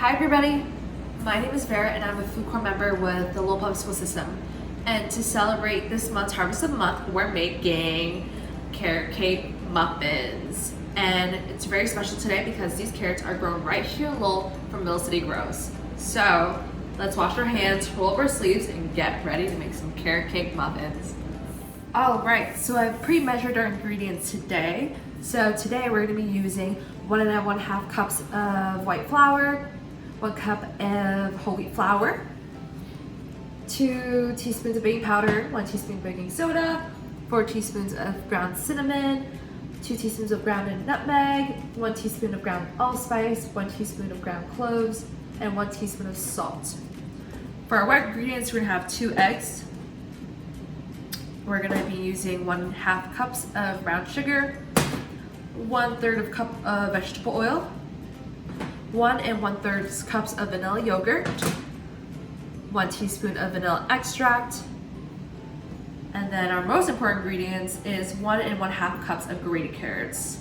Hi everybody, my name is Vera and I'm a food corps member with the Lowell Public School System. And to celebrate this month's Harvest of the Month, we're making carrot cake muffins. And it's very special today because these carrots are grown right here in Lowell from Mill City Grows. So let's wash our hands, roll up our sleeves, and get ready to make some carrot cake muffins. Alright, so I've pre-measured our ingredients today. So today we're going to be using 1 1/2 cups of white flour, 1 cup of whole wheat flour, 2 teaspoons of baking powder, 1 teaspoon of baking soda, 4 teaspoons of ground cinnamon, 2 teaspoons of grounded nutmeg, 1 teaspoon of ground allspice, 1 teaspoon of ground cloves, and 1 teaspoon of salt. For our wet ingredients, we're going to have 2 eggs. We're going to be using 1/2 cups of brown sugar, 1/3 cup of vegetable oil, 1 1/3 cups of vanilla yogurt, 1 teaspoon of vanilla extract, and then our most important ingredients is 1 1/2 cups of grated carrots,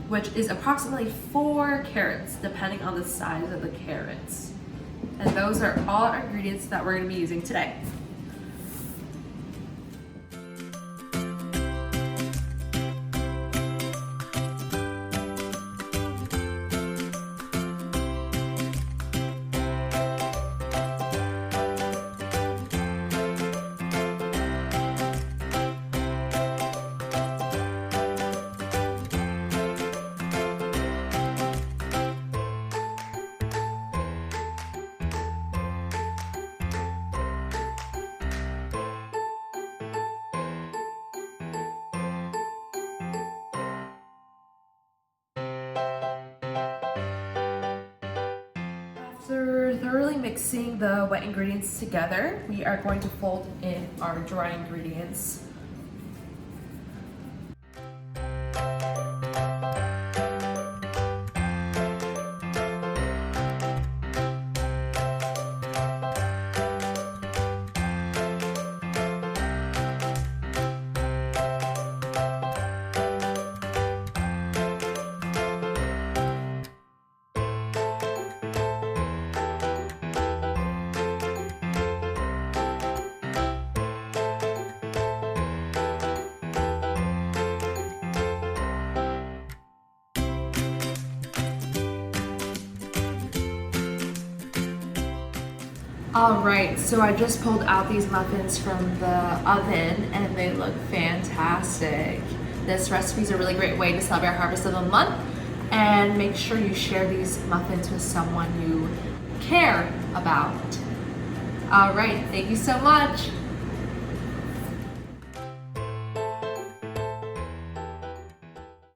which is approximately 4 carrots depending on the size of the carrots. And those are all our ingredients that we're going to be using today. After thoroughly mixing the wet ingredients together, we are going to fold in our dry ingredients. Alright, so I just pulled out these muffins from the oven and they look fantastic. This recipe is a really great way to celebrate Harvest of the Month, and make sure you share these muffins with someone you care about. Alright, thank you so much.